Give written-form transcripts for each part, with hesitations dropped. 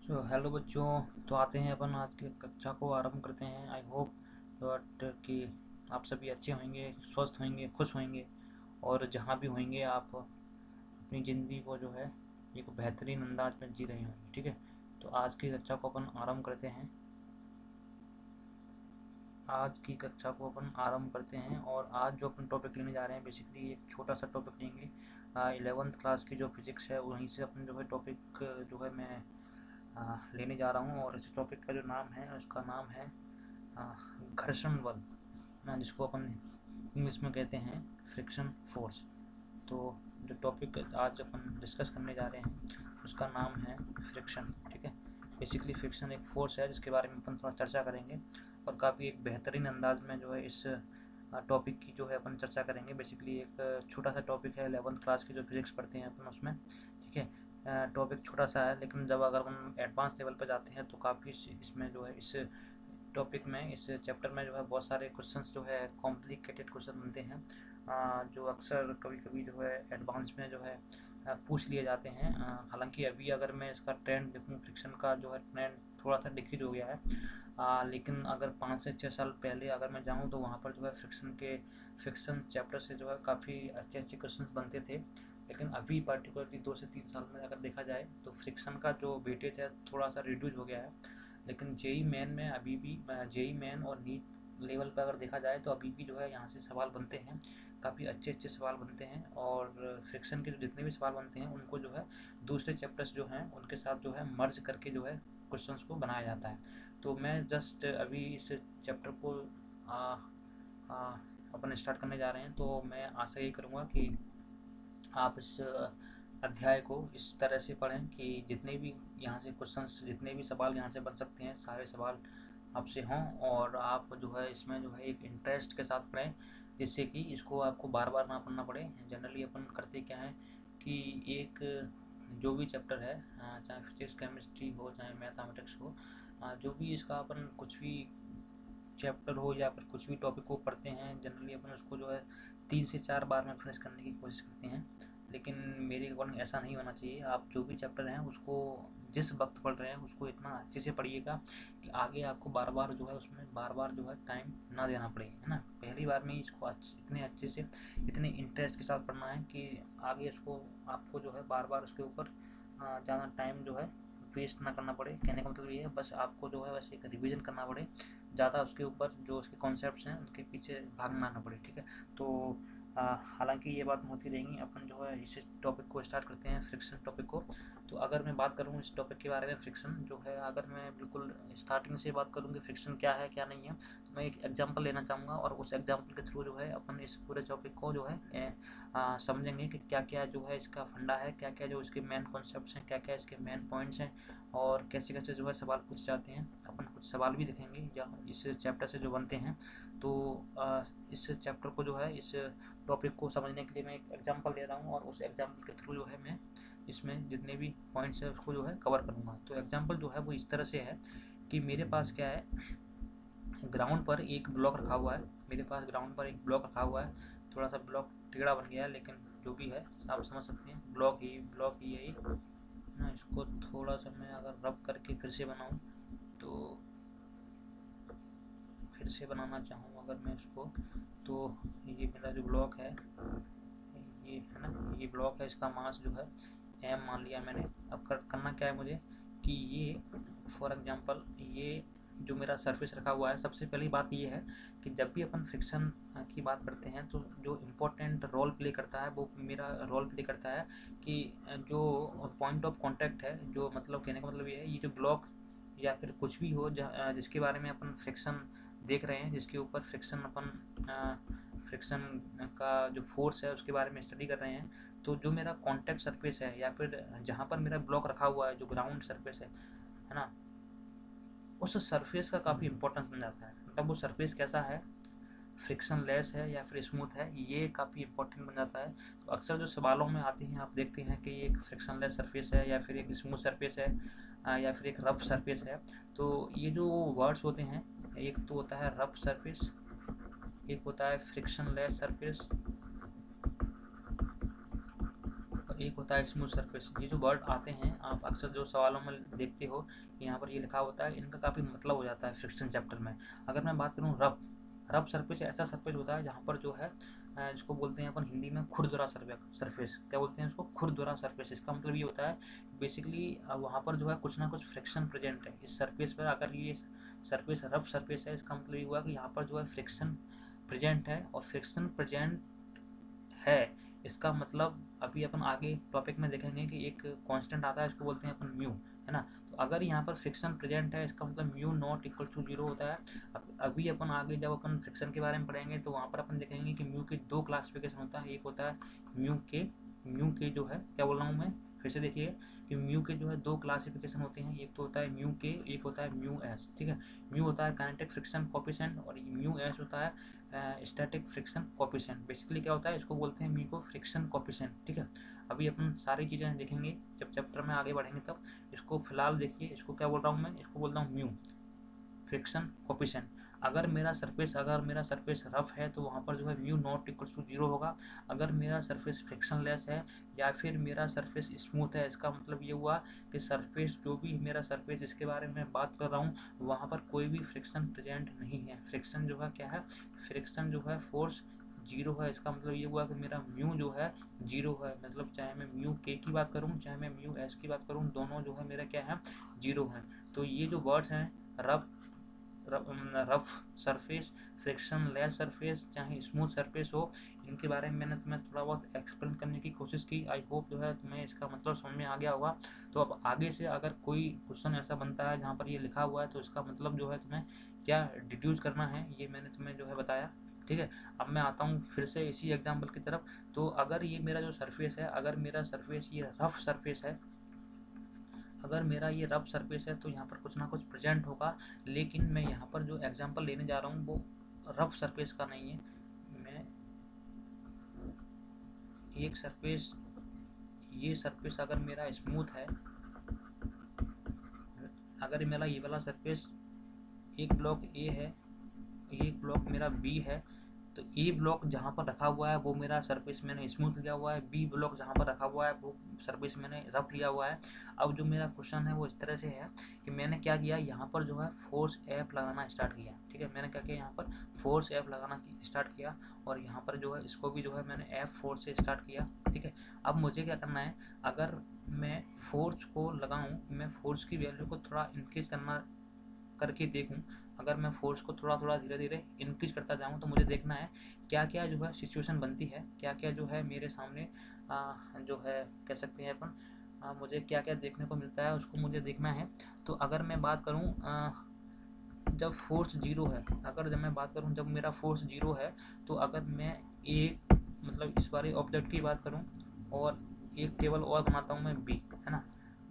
Hello बच्चों। तो आते हैं अपन आज की कक्षा को आरंभ करते हैं। आई होप दैट कि आप सभी अच्छे होंगे, स्वस्थ होंगे, खुश होंगे और जहाँ भी होंगे आप अपनी ज़िंदगी को जो है एक बेहतरीन अंदाज में जी रहे होंगे। ठीक है, तो आज की कक्षा को अपन आरंभ करते हैं। आज की कक्षा को अपन आरंभ करते हैं और आज जो अपन टॉपिक लेने जा रहे हैं बेसिकली एक छोटा सा टॉपिक लेंगे। 11th क्लास की जो फिज़िक्स है वहीं से अपन जो है टॉपिक जो है मैं लेने जा रहा हूँ। और इस टॉपिक का जो नाम है उसका नाम है घर्षण बल, ना जिसको अपन इंग्लिश में कहते हैं फ्रिक्शन फोर्स। तो जो टॉपिक आज अपन डिस्कस करने जा रहे हैं उसका नाम है फ्रिक्शन। ठीक है, बेसिकली फ्रिक्शन एक फोर्स है जिसके बारे में अपन थोड़ा चर्चा करेंगे और काफ़ी एक बेहतरीन अंदाज में जो है इस टॉपिक की जो है अपन चर्चा करेंगे। बेसिकली एक छोटा सा टॉपिक है, 11th क्लास की जो फिज़िक्स पढ़ते हैं अपन उसमें। ठीक है, टॉपिक छोटा सा है लेकिन जब अगर हम एडवांस लेवल पर जाते हैं तो काफ़ी इसमें जो है इस टॉपिक में, इस चैप्टर में जो है बहुत सारे क्वेश्चंस जो है कॉम्प्लिकेटेड क्वेश्चन बनते हैं, जो अक्सर कभी कभी जो है एडवांस में जो है पूछ लिए जाते हैं। हालांकि अभी अगर मैं इसका ट्रेंड देखूं, फ्रिक्शन का जो है ट्रेंड थोड़ा सा डिक्रीज हो गया है। लेकिन अगर 5 से 6 साल पहले अगर मैं जाऊं तो वहाँ पर जो है फ्रिक्शन चैप्टर से जो है काफ़ी अच्छे अच्छे क्वेश्चन बनते थे। लेकिन अभी पार्टिकुलरली 2 से 3 साल में अगर देखा जाए तो फ्रिक्शन का जो वेटेज है थोड़ा सा रिड्यूस हो गया है। लेकिन जेई मेन में अभी भी, जेई मेन और नीट लेवल पर अगर देखा जाए तो अभी भी जो है यहाँ से सवाल बनते हैं, काफ़ी अच्छे अच्छे सवाल बनते हैं। और फ्रिक्शन के जो जितने भी सवाल बनते हैं उनको जो है दूसरे चैप्टर्स जो हैं उनके साथ जो है मर्ज करके जो है क्वेश्चंस को बनाया जाता है। तो मैं जस्ट अभी इस चैप्टर को आ, आ, अपन स्टार्ट करने जा रहे हैं। तो मैं आशा यही करूँगा कि आप इस अध्याय को इस तरह से पढ़ें कि जितने भी यहाँ से क्वेश्चंस, जितने भी सवाल यहाँ से बन सकते हैं सारे सवाल आपसे हों और आप जो है इसमें जो है एक इंटरेस्ट के साथ पढ़ें, जिससे कि इसको आपको बार बार ना पढ़ना पड़े। जनरली अपन करते क्या है कि एक जो भी चैप्टर है, चाहे फिजिक्स केमिस्ट्री हो चाहे मैथमेटिक्स हो, जो भी इसका अपन कुछ भी चैप्टर हो या फिर कुछ भी टॉपिक को पढ़ते हैं, जनरली अपन उसको जो है 3 से 4 बार में फिनिश करने की कोशिश करते हैं। लेकिन मेरे अकॉर्डिंग ऐसा नहीं होना चाहिए। आप जो भी चैप्टर हैं उसको जिस वक्त पढ़ रहे हैं उसको इतना अच्छे से पढ़िएगा कि आगे आपको बार बार जो है उसमें बार बार जो है टाइम ना देना पड़े, है ना। पहली बार में ही इसको इतने अच्छे से, इतने इंटरेस्ट के साथ पढ़ना है कि आगे इसको आपको जो है बार बार उसके ऊपर ज़्यादा टाइम जो है वेस्ट ना करना पड़े। कहने का मतलब ये है बस आपको जो है बस एक रिवीजन करना पड़े, ज़्यादा उसके ऊपर जो उसके कॉन्सेप्ट्स हैं उनके पीछे भागना ना पड़े। ठीक है, तो हालांकि ये बात होती रहेंगी। अपन जो है इस टॉपिक को स्टार्ट करते हैं, फ्रिक्शन टॉपिक को। तो अगर मैं बात करूँ इस टॉपिक के बारे में, फ्रिक्शन जो है, अगर मैं बिल्कुल स्टार्टिंग से बात करूँ कि फ्रिक्शन क्या है क्या नहीं है, तो मैं एक एग्जांपल लेना चाहूँगा और उस एग्जांपल के थ्रू जो है अपन इस पूरे टॉपिक को जो है समझेंगे कि क्या क्या जो है इसका फंडा है, क्या क्या जो इसके मेन कॉन्सेप्ट्स हैं, क्या क्या इसके मेन पॉइंट्स हैं और कैसे कैसे जो है सवाल पूछे जाते हैं। अपन कुछ सवाल भी देखेंगे जो इस चैप्टर से जो बनते हैं। तो इस चैप्टर को जो है, इस टॉपिक को समझने के लिए मैं एक एग्जांपल दे रहा हूँ और उस एग्जांपल के थ्रू जो है मैं इसमें जितने भी पॉइंट्स है उसको जो है कवर करूँगा। तो एग्जांपल जो है वो इस तरह से है कि मेरे पास क्या है, ग्राउंड पर एक ब्लॉक रखा हुआ है। मेरे पास ग्राउंड पर एक ब्लॉक रखा हुआ है, थोड़ा सा ब्लॉक टेढ़ा बन गया है लेकिन जो भी है आप समझ सकते हैं, ब्लॉक ही है ना। इसको थोड़ा सा मैं अगर रब करके फिर से बनाऊँ, तो फिर से बनाना चाहूँ अगर मैं इसको, तो ये मेरा जो ब्लॉक है ये है ना, ये ब्लॉक है, इसका मास जो है एम मान लिया मैंने। अब करना क्या है मुझे कि ये फॉर एग्जांपल ये जो मेरा सरफेस रखा हुआ है, सबसे पहली बात ये है कि जब भी अपन फ्रिक्शन की बात करते हैं तो जो इम्पोर्टेंट रोल प्ले करता है वो मेरा रोल प्ले करता है कि जो पॉइंट ऑफ कांटेक्ट है, जो मतलब कहने का मतलब ये है, ये जो ब्लॉक या फिर कुछ भी हो जिसके बारे में अपन फ्रिक्शन देख रहे हैं, जिसके ऊपर फ्रिक्शन अपन फ्रिक्शन का जो फोर्स है उसके बारे में स्टडी कर रहे हैं, तो जो मेरा कॉन्टैक्ट सरफेस है या फिर जहाँ पर मेरा ब्लॉक रखा हुआ है, जो ग्राउंड सरफेस है ना, उस सरफेस का काफ़ी इंपॉर्टेंस बन जाता है। मतलब वो सरफेस कैसा है, फ्रिक्शन लेस है या फिर स्मूथ है, ये काफ़ी इंपॉर्टेंट बन जाता है। तो अक्सर जो सवालों में आते हैं आप देखते हैं कि एक फ्रिक्शन लेस सरफेस है या फिर एक स्मूथ सरफेस है, या फिर एक रफ सरफेस है। तो ये जो वर्ड्स होते हैं, एक तो होता है रफ सरफेस, एक होता है फ्रिक्शन लेस सरफेस एक होता है स्मूथ सरफेस। ये जो वर्ड आते हैं आप अक्सर जो सवालों में देखते हो कि यहाँ पर ये लिखा होता है, इनका काफ़ी मतलब हो जाता है फ्रिक्शन चैप्टर में। अगर मैं बात करूँ रफ, रफ सरफेस ऐसा सरफेस होता है जहाँ पर जो है जिसको बोलते हैं अपन हिंदी में खुरदुरा सरफेस। क्या बोलते हैं इसको? खुरदुरा सरफेस। इसका मतलब ये होता है बेसिकली वहाँ पर जो है कुछ ना कुछ फ्रिक्शन प्रेजेंट है इस सरफेस पर। अगर ये सरफेस रफ सरफेस है, इसका मतलब ये हुआ कि यहाँ पर जो है फ्रिक्शन प्रेजेंट है, और फ्रिक्शन प्रेजेंट है इसका मतलब अभी अपन आगे टॉपिक में देखेंगे कि एक कांस्टेंट आता है, इसको बोलते हैं अपन म्यू, है ना। तो अगर यहाँ पर फ्रिक्शन प्रेजेंट है इसका मतलब म्यू नॉट इक्वल टू 0 होता है। अभी अपन आगे जब अपन फ्रिक्शन के बारे में पढ़ेंगे तो वहाँ पर अपन देखेंगे कि म्यू के दो क्लासिफिकेशन होता है। एक होता है म्यू के जो है, क्या बोल रहा हूँ मैं, फिर से देखिए कि म्यू के जो है दो क्लासिफिकेशन होते हैं। एक तो होता है म्यू के, एक होता है म्यू एस। ठीक है, म्यू होता है काइनेटिक फ्रिक्शन कोएफिशिएंट और म्यू एस होता है स्टैटिक फ्रिक्शन कोएफिशिएंट। बेसिकली क्या होता है, इसको बोलते हैं म्यू को फ्रिक्शन कोएफिशिएंट। ठीक है, अभी अपन सारी चीज़ें देखेंगे जब चैप्टर में आगे बढ़ेंगे तब। इसको फिलहाल देखिए, इसको क्या बोल रहा हूँ मैं, इसको बोल रहा हूँ म्यू फ्रिक्शन कोएफिशिएंट। अगर मेरा सरफेस रफ है तो वहाँ पर जो है म्यू नॉट इक्वल्स टू 0 होगा। अगर मेरा सरफेस फ्रिक्शनलेस है या फिर मेरा सरफेस स्मूथ है, इसका मतलब ये हुआ कि सरफेस जो भी मेरा सरफेस जिसके बारे में बात कर रहा हूँ वहाँ पर कोई भी फ्रिक्शन प्रेजेंट नहीं है। फ्रिक्शन जो है क्या है, फ्रिक्शन जो है फोर्स 0 है। इसका मतलब ये हुआ कि मेरा म्यू जो है 0 है। मतलब चाहे मैं म्यू के की बात करूँ चाहे मैं म्यू एस की बात करूँ, दोनों जो है मेरा क्या है, 0 है। तो ये जो वर्ड्स हैं rough rough surface, friction less surface, चाहे स्मूथ सरफेस हो, इनके बारे में मैंने तुम्हें थोड़ा बहुत एक्सप्लेन करने की कोशिश की। आई होप जो है तुम्हें इसका मतलब समझ में आ गया होगा। तो अब आगे से अगर कोई क्वेश्चन ऐसा बनता है जहाँ पर ये लिखा हुआ है तो इसका मतलब जो है तुम्हें क्या डिड्यूस करना है ये मैंने तुम्हें जो है बताया। ठीक है, अब मैं आता हूँ फिर से इसी एग्जाम्पल की तरफ। तो अगर ये मेरा जो सरफेस है, अगर मेरा सरफेस ये रफ सरफेस है, अगर मेरा ये रफ सरफेस है तो यहाँ पर कुछ ना कुछ प्रेजेंट होगा। लेकिन मैं यहाँ पर जो एग्जांपल लेने जा रहा हूँ वो रफ सरफेस का नहीं है। मैं एक सरफेस, ये सरफेस अगर मेरा स्मूथ है, अगर मेरा ये वाला सरफेस एक ब्लॉक ए है, एक ब्लॉक मेरा बी है, तो ए ब्लॉक जहाँ पर रखा हुआ है वो मेरा सरफेस मैंने स्मूथ लिया हुआ है, बी ब्लॉक जहाँ पर रखा हुआ है वो सरफेस मैंने रफ लिया हुआ है। अब जो मेरा क्वेश्चन है वो इस तरह से है कि मैंने क्या किया, यहाँ पर जो है फोर्स एफ लगाना स्टार्ट किया। ठीक है, मैंने क्या किया, यहाँ पर फोर्स एफ लगाना स्टार्ट किया और यहाँ पर जो है इसको भी जो है मैंने एफ फोर्स से स्टार्ट किया। ठीक है, अब मुझे क्या करना है, अगर मैं फोर्स को लगाऊँ, मैं फोर्स की वैल्यू को थोड़ा इंक्रीज करके देखूं, अगर मैं फोर्स को थोड़ा थोड़ा धीरे धीरे इंक्रीज करता जाऊं तो मुझे देखना है क्या क्या जो है सिचुएशन बनती है, क्या क्या जो है मेरे सामने जो है कह सकते हैं अपन, मुझे क्या क्या देखने को मिलता है उसको मुझे देखना है। तो अगर मैं बात करूं जब फोर्स 0 है, अगर जब मैं बात करूं जब मेरा फोर्स 0 है, तो अगर मैं एक मतलब इस बारे ऑब्जेक्ट की बात करूं और एक टेबल और बनाता हूं मैं बी, है ना।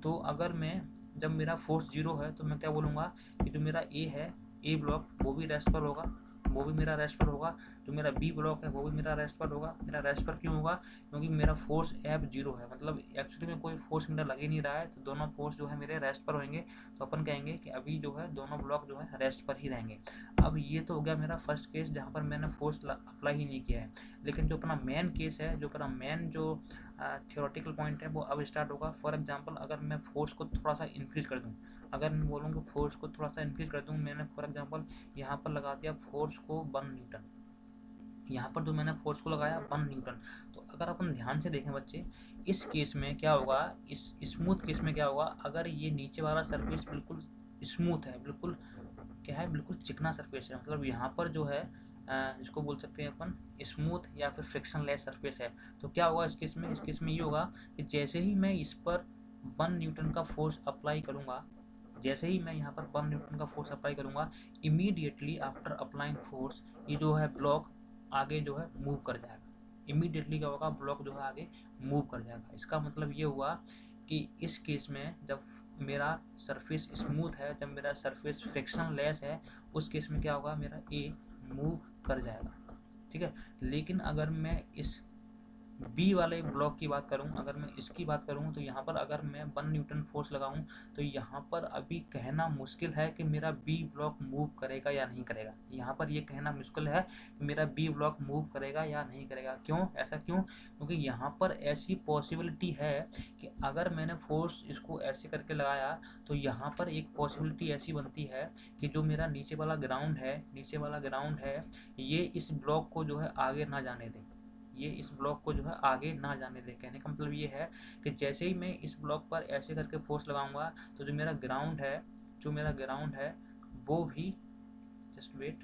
तो अगर मैं जब मेरा फोर्स 0 है तो मैं क्या बोलूँगा कि जो मेरा ए है, ए ब्लॉक वो भी रेस्ट पर होगा, वो भी मेरा रेस्ट पर होगा। जो मेरा बी ब्लॉक है वो भी मेरा रेस्ट पर होगा। मेरा रेस्ट पर क्यों होगा, क्योंकि मेरा फोर्स एफ 0 है, मतलब एक्चुअली में कोई फोर्स मेरा लग ही नहीं रहा है, तो दोनों फोर्स जो है मेरे रेस्ट पर होंगे। तो अपन कहेंगे कि अभी जो है दोनों ब्लॉक जो है रेस्ट पर ही रहेंगे। अब ये तो हो गया मेरा फर्स्ट केस जहाँ पर मैंने फोर्स अप्लाई ही नहीं किया है। लेकिन जो अपना मेन केस है, जो अपना मेन जो थियोरेटिकल पॉइंट है वो अब स्टार्ट होगा। फॉर एग्जांपल अगर मैं फोर्स को थोड़ा सा इंक्रीज कर दूं, अगर मैं बोलूँ कि फोर्स को थोड़ा सा इंक्रीज कर दूं, मैंने फॉर एग्जांपल यहाँ पर लगा दिया फोर्स को 1 न्यूटन, यहाँ पर जो मैंने फोर्स को लगाया 1 न्यूटन। तो अगर अपन ध्यान से देखें बच्चे, इस केस में क्या होगा, इस स्मूथ केस में क्या होगा, अगर ये नीचे वाला सरफेस बिल्कुल स्मूथ है, बिल्कुल क्या है, बिल्कुल चिकना सरफेस है, मतलब यहाँ पर जो है इसको बोल सकते हैं अपन स्मूथ या फिर फ्रिक्शनलेस सरफेस है। तो क्या होगा इस केस में, इस केस में ये होगा कि जैसे ही मैं इस पर 1 न्यूटन का फोर्स अप्लाई करूँगा, जैसे ही मैं यहाँ पर 1 न्यूटन का फोर्स अप्लाई करूँगा, इमीडिएटली आफ्टर अप्लाइंग फोर्स ये जो है ब्लॉक आगे जो है मूव कर जाएगा। इमीडिएटली क्या होगा, ब्लॉक जो है आगे मूव कर जाएगा। इसका मतलब ये हुआ कि इस केस में जब मेरा सरफेस स्मूथ है, जब मेरा सरफेस फ्रिक्शन लेस है, उस केस में क्या होगा, मेरा ए मूव कर जाएगा। ठीक है, लेकिन अगर मैं इस बी वाले ब्लॉक की बात करूं, अगर मैं इसकी बात करूं तो यहाँ पर अगर मैं 1 न्यूटन फोर्स लगाऊं तो यहाँ पर अभी कहना मुश्किल है कि मेरा बी ब्लॉक मूव करेगा या नहीं करेगा। यहाँ पर ये कहना मुश्किल है कि मेरा बी ब्लॉक मूव करेगा या नहीं करेगा। क्यों ऐसा क्यों? क्योंकि यहाँ पर ऐसी पॉसिबिलिटी है कि अगर मैंने फोर्स इसको ऐसे करके लगाया तो यहाँ पर एक पॉसिबिलिटी ऐसी बनती है कि जो मेरा नीचे वाला ग्राउंड है ये इस ब्लॉक को जो है आगे ना जाने दे, ये इस ब्लॉक को जो है आगे ना जाने दे। कहने का मतलब ये है कि जैसे ही मैं इस ब्लॉक पर ऐसे करके फोर्स लगाऊंगा तो जो मेरा ग्राउंड है वो भी, जस्ट वेट,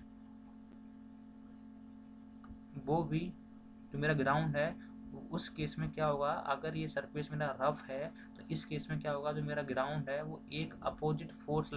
वो भी जो मेरा ग्राउंड है उस केस में क्या होगा, अगर ये सरफेस मेरा रफ है तो इस केस में क्या होगा, जो मेरा ग्राउंड है वो एक अपोजिट फोर्स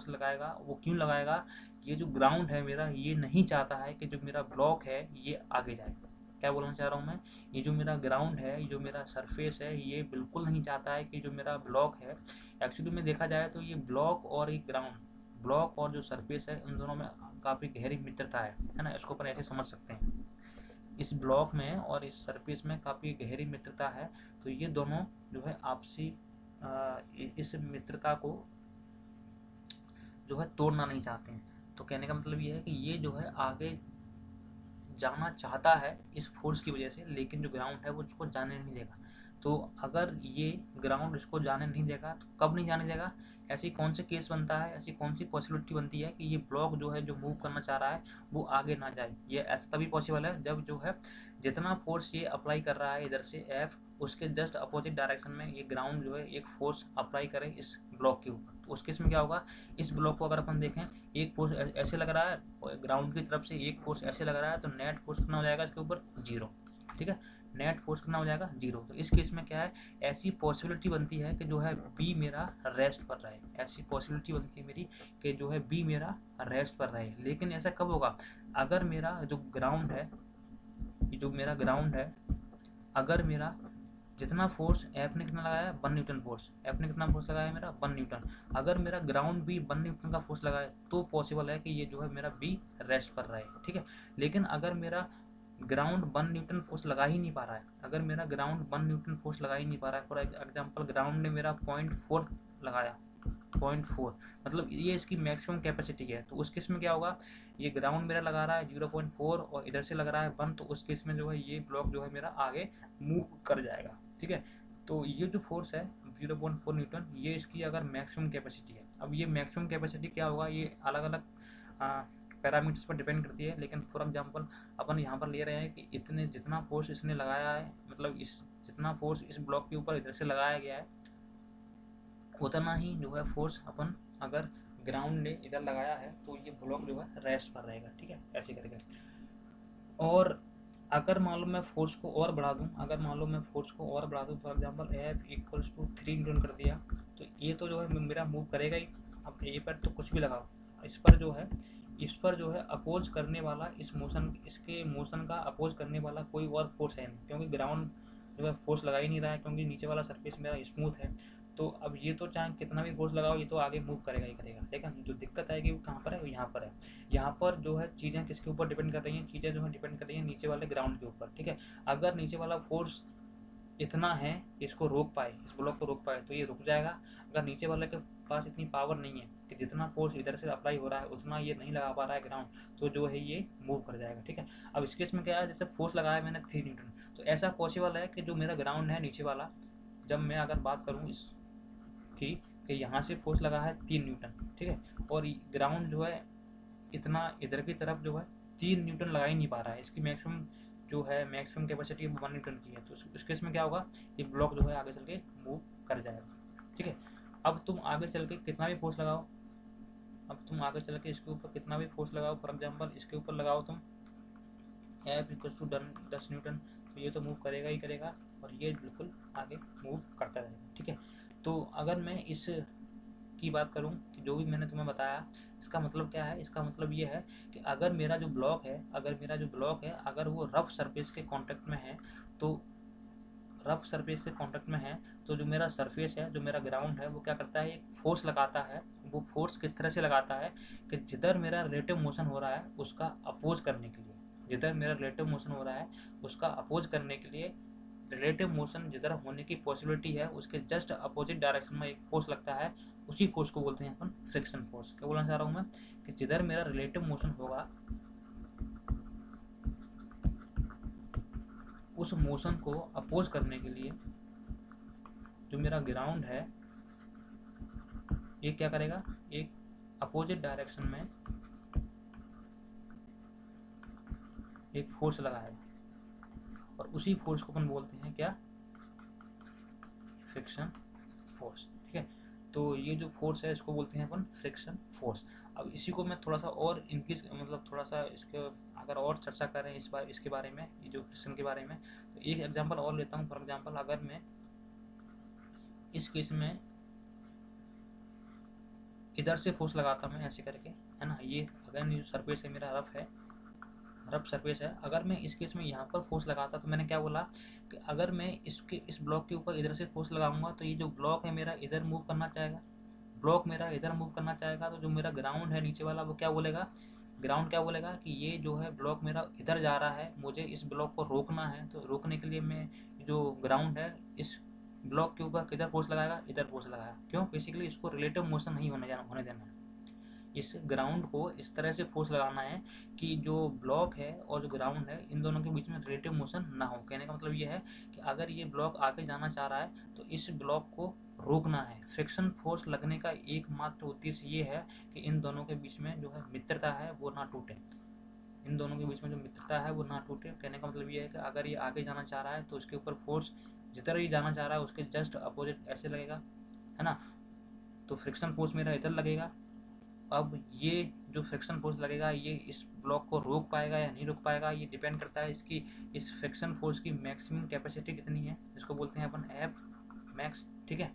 लगाएगा, वो क्यों लगाएगा? ये जो ग्राउंड है मेरा ये नहीं चाहता है कि जो मेरा ब्लॉक है ये आगे जाए। क्या बोलना चाह रहा हूँ मैं, ये जो मेरा ग्राउंड है, ये जो मेरा सरफेस है, ये बिल्कुल नहीं चाहता है कि जो मेरा ब्लॉक है, एक्चुअली में देखा जाए तो ये ब्लॉक और एक ग्राउंड, ब्लॉक और जो सरफेस है उन दोनों में काफ़ी गहरी मित्रता है ना, इसको अपन ऐसे समझ सकते हैं। इस ब्लॉक में और इस सरफेस में काफ़ी गहरी मित्रता है, तो ये दोनों जो है आपसी इस मित्रता को जो है तोड़ना नहीं चाहते हैं। तो कहने का मतलब ये है कि ये जो है आगे जाना चाहता है इस फोर्स की वजह से, लेकिन जो ग्राउंड है वो उसको जाने नहीं देगा। तो अगर ये ग्राउंड इसको जाने नहीं देगा तो कब नहीं जाने देगा, ऐसी कौन से केस बनता है, ऐसी कौन सी पॉसिबिलिटी बनती है कि ये ब्लॉक जो है जो मूव करना चाह रहा है वो आगे ना जाए। ये ऐसा तभी पॉसिबल है जब जो है जितना फोर्स ये अप्लाई कर रहा है इधर से एफ, उसके जस्ट अपोजिट डायरेक्शन में ये ग्राउंड जो है एक फोर्स अप्लाई करे इस ब्लॉक के ऊपर। तो उस केस में क्या होगा, इस ब्लॉक को अगर अपन देखें, एक फोर्स ऐसे लग रहा है ग्राउंड की तरफ से, एक फोर्स ऐसे लग रहा है, तो नेट फोर्स कितना हो जाएगा इसके ऊपर, 0। ठीक है, नेट फोर्स कितना हो जाएगा, 0। तो इस केस में क्या है, ऐसी पॉसिबिलिटी बनती है कि जो है बी मेरा रेस्ट पर रहे, ऐसी पॉसिबिलिटी बनती है मेरी कि जो है बी मेरा रेस्ट पर रहे। लेकिन ऐसा कब होगा, अगर मेरा जो ग्राउंड है, अगर मेरा जितना फोर्स एफ ने कितना लगाया, 1 न्यूटन फोर्स, एफ ने कितना फोर्स लगाया मेरा, 1 न्यूटन, अगर मेरा ग्राउंड भी 1 न्यूटन का फोर्स लगाए तो पॉसिबल है कि ये जो है मेरा बी रेस्ट पर रहे। ठीक है, लेकिन अगर मेरा ग्राउंड 1 न्यूटन फोर्स लगा ही नहीं पा रहा है, फॉर एग्जाम्पल ग्राउंड ने मेरा 0.4 लगाया, 0.4, मतलब ये इसकी मैक्सिमम कैपेसिटी है, तो उस केस में क्या होगा, ये ग्राउंड मेरा लगा रहा है 0.4 और इधर से लग रहा है 1, तो उस केस में जो है ये ब्लॉक जो है मेरा आगे मूव कर जाएगा। ठीक है, तो ये जो फोर्स है 0.4 न्यूटन, ये इसकी अगर मैक्सिमम कैपेसिटी है। अब ये मैक्सिमम कैपेसिटी क्या होगा, ये अलग अलग पैरामीटर्स पर डिपेंड करती है, लेकिन फॉर एग्जांपल अपन यहाँ पर ले रहे हैं कि इतने जितना फोर्स इसने लगाया है, मतलब इस जितना फोर्स इस ब्लॉक के ऊपर इधर से लगाया गया है उतना ही जो है फोर्स अपन अगर ग्राउंड ने इधर लगाया है तो ये ब्लॉक जो है रेस्ट पर रहेगा। ठीक है, ऐसे करके। और अगर मान लो मैं फोर्स को और बढ़ा दूं, for example F equals to 3 newton कर दिया, तो ये तो जो है मेरा मूव करेगा ही। अब ए पर तो कुछ भी लगाओ, इस पर जो है अपोज करने वाला, इसके मोशन का अपोज करने वाला कोई और फोर्स है नहीं, क्योंकि ग्राउंड जो है फोर्स लगा ही नहीं रहा है, क्योंकि नीचे वाला सरफेस मेरा स्मूथ है। तो अब ये तो चाहे कितना भी फोर्स लगाओ ये तो आगे मूव करेगा ही करेगा। लेकिन जो दिक्कत आएगी वो कहाँ पर है, यहाँ पर है। यहाँ पर जो है चीज़ें किसके ऊपर डिपेंड कर रही हैं, चीज़ें जो है डिपेंड कर रही हैं नीचे वाले ग्राउंड के ऊपर। ठीक है, अगर नीचे वाला फोर्स इतना है इसको रोक पाए, इस ब्लॉक को रोक पाए, तो ये रुक जाएगा। अगर नीचे वाले के पास इतनी पावर नहीं है कि जितना फोर्स इधर से अप्लाई हो रहा है उतना ये नहीं लगा पा रहा है ग्राउंड, तो जो है ये मूव कर जाएगा। ठीक है, अब इस केस में क्या है, जैसे फोर्स लगाया मैंने 3 न्यूटन, तो ऐसा पॉसिबल है कि जो मेरा ग्राउंड है नीचे वाला, जब मैं अगर बात करूँ इसकी कि यहाँ से फोर्स लगा है 3 न्यूटन, ठीक है, और ग्राउंड जो है इतना इधर की तरफ जो है 3 न्यूटन लगा ही नहीं पा रहा है, इसकी मैक्सिमम कैपेसिटी 1 न्यूटन की है, तो उस केस में क्या होगा, ये ब्लॉक जो है आगे चल के मूव कर जाएगा। ठीक है, अब तुम आगे चल के कितना भी फोर्स लगाओ, इसके ऊपर कितना भी फोर्स लगाओ, फॉर एग्जांपल इसके ऊपर लगाओ तुम एफ इक्वल्स टू 10 न्यूटन, तो ये तो मूव करेगा ही करेगा और ये बिल्कुल आगे मूव करता रहेगा। ठीक है, तो अगर मैं इस की बात करूं कि जो भी मैंने तुम्हें बताया, इसका मतलब क्या है, इसका मतलब ये है कि अगर मेरा जो ब्लॉक है, अगर वो रफ सरफेस के कांटेक्ट में है, तो जो मेरा सरफेस है, जो मेरा ग्राउंड है, वो क्या करता है, एक फोर्स लगाता है। वो फोर्स किस तरह से लगाता है कि जिधर मेरा रिलेटिव मोशन हो रहा है उसका अपोज करने के लिए, जिधर मेरा रिलेटिव मोशन हो रहा है उसका अपोज करने के लिए रिलेटिव मोशन जिधर होने की पॉसिबिलिटी है उसके जस्ट अपोजिट डायरेक्शन में एक फोर्स लगता है, उसी फोर्स को बोलते हैं अपन फ्रिक्शन फोर्स। क्या बोलना चाह रहा हूँ मैं कि जिधर मेरा रिलेटिव मोशन होगा उस मोशन को अपोज करने के लिए जो मेरा ग्राउंड है ये क्या करेगा, एक अपोजिट डायरेक्शन में एक फोर्स लगाएगा और उसी फोर्स को अपन बोलते हैं क्या, फ्रिक्शन फोर्स। ठीक है, तो ये जो फोर्स है इसको बोलते हैं अपन फ्रिक्शन फोर्स। अब इसी को मैं थोड़ा सा और इंक्रीज मतलब थोड़ा सा इसके अगर और चर्चा करें इसके बारे में, ये जो फ्रिक्शन के बारे में, तो एक एग्जांपल और लेता हूँ। फॉर एग्जांपल अगर मैं इस केस में इधर से फोर्स लगाता मैं ऐसे करके, है ना, ये अगर जो सरफेस है मेरा रफ सरफेस है, अगर मैं इस केस में यहाँ पर फोर्स लगाता तो मैंने क्या बोला कि अगर मैं इस ब्लॉक के ऊपर इधर से फोर्स लगाऊंगा तो ये जो ब्लॉक है मेरा इधर मूव करना चाहेगा, ब्लॉक मेरा इधर मूव करना चाहेगा, तो जो मेरा ग्राउंड है नीचे वाला वो क्या बोलेगा, ग्राउंड क्या बोलेगा कि ये जो है ब्लॉक मेरा इधर जा रहा है, मुझे इस ब्लॉक को रोकना है, तो रोकने के लिए मैं जो ग्राउंड है इस ब्लॉक के ऊपर किधर फोर्स लगाएगा, इधर फोर्स लगाएगा। क्यों, बेसिकली इसको रिलेटिव मोशन नहीं होने देना है, इस ग्राउंड को इस तरह से फोर्स लगाना है कि जो ब्लॉक है और जो ग्राउंड है इन दोनों के बीच में रिलेटिव मोशन ना हो। कहने का मतलब ये है कि अगर ये ब्लॉक आगे जाना चाह रहा है तो इस ब्लॉक को रोकना है। फ्रिक्शन फोर्स लगने का एकमात्र उद्देश्य ये है कि इन दोनों के बीच में जो है मित्रता है वो ना टूटे, इन दोनों के बीच में जो मित्रता है वो ना टूटे। कहने का मतलब ये है कि अगर ये आगे जाना चाह रहा है तो उसके ऊपर फोर्स जिधर ही जाना चाह रहा है उसके जस्ट अपोजिट ऐसे लगेगा, है ना, तो फ्रिक्शन फोर्स मेरा इधर लगेगा। अब ये जो फ्रिक्शन फोर्स लगेगा ये इस ब्लॉक को रोक पाएगा या नहीं रोक पाएगा, ये डिपेंड करता है इसकी इस फ्रिक्शन फोर्स की मैक्सिमम कैपेसिटी कितनी है, इसको बोलते हैं अपन एफ मैक्स। ठीक है,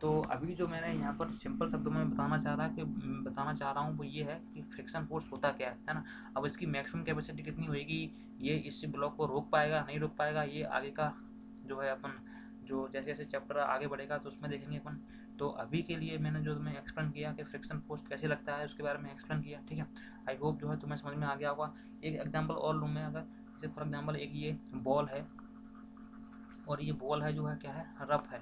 तो अभी जो मैंने यहाँ पर सिंपल शब्दों में बताना चाह रहा हूँ वो ये है कि फ्रिक्शन फोर्स होता क्या है ना। अब इसकी मैक्सिमम कैपेसिटी कितनी होगी, ये इस ब्लॉक को रोक पाएगा नहीं रोक पाएगा, ये आगे का जो है अपन जो जैसे जैसे चैप्टर आगे बढ़ेगा तो उसमें देखेंगे अपन। तो अभी के लिए मैंने जो तुम्हें एक्सप्लेन किया कि फ्रिक्शन फोर्स कैसे लगता है उसके बारे में एक्सप्लेन किया। ठीक है, आई होप जो है तुम्हें समझ में आ गया होगा। एक एग्जांपल और लूँ मैं, अगर जैसे फॉर एग्जांपल एक ये बॉल है और ये बॉल है जो है क्या है, रफ है,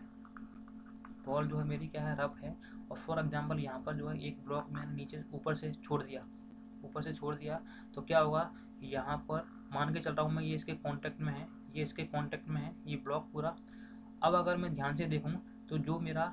बॉल जो है मेरी क्या है, रफ है। और फॉर एग्जांपल यहाँ पर जो है एक ब्लॉक मैंने नीचे ऊपर से छोड़ दिया, तो क्या होगा, यहाँ पर मान के चल रहा हूँ मैं ये इसके कांटेक्ट में है, ये ब्लॉक पूरा। अब अगर मैं ध्यान से देखूँ तो जो मेरा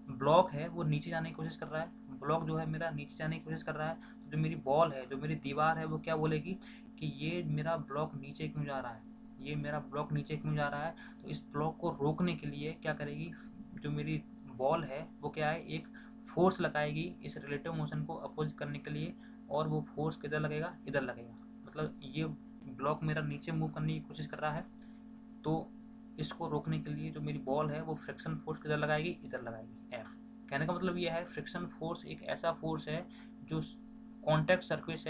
ब्लॉक है वो नीचे जाने की कोशिश कर रहा है, ब्लॉक जो है मेरा नीचे जाने की कोशिश कर रहा है, तो जो मेरी बॉल है, जो मेरी दीवार है, वो क्या बोलेगी कि ये मेरा ब्लॉक नीचे क्यों जा रहा है, ये मेरा ब्लॉक नीचे क्यों जा रहा है। तो इस ब्लॉक को रोकने के लिए क्या करेगी, जो मेरी बॉल है वो क्या है, एक फोर्स लगाएगी इस रिलेटिव मोशन को अपोज करने के लिए, और वो फोर्स किधर लगेगा, इधर लगेगा। मतलब ये ब्लॉक मेरा नीचे मूव करने की कोशिश कर रहा है, तो इसको रोकने के लिए जो मेरी बॉल है वो फ्रिक्शन फोर्स किधर लगाएगी, इधर लगाएगी, एफ। कहने का मतलब ये है फ्रिक्शन फोर्स एक ऐसा फोर्स है जो कांटेक्ट सरफेस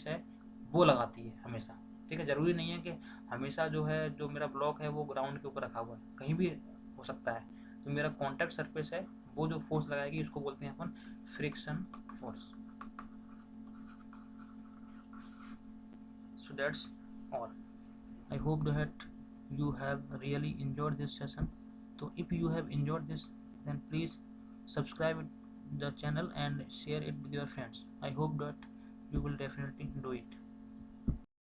है वो लगाती है हमेशा। ठीक है, जरूरी नहीं है कि हमेशा जो है जो मेरा ब्लॉक है वो ग्राउंड के ऊपर रखा हुआ है, कहीं भी हो सकता है। तो मेरा कांटेक्ट सरफेस है वो जो फोर्स लगाएगी उसको बोलते हैं अपन friction force. So that's all. I hope that you have really enjoyed this session. So if you have enjoyed this, then please subscribe the channel and share it with your friends. I hope that you will definitely do it.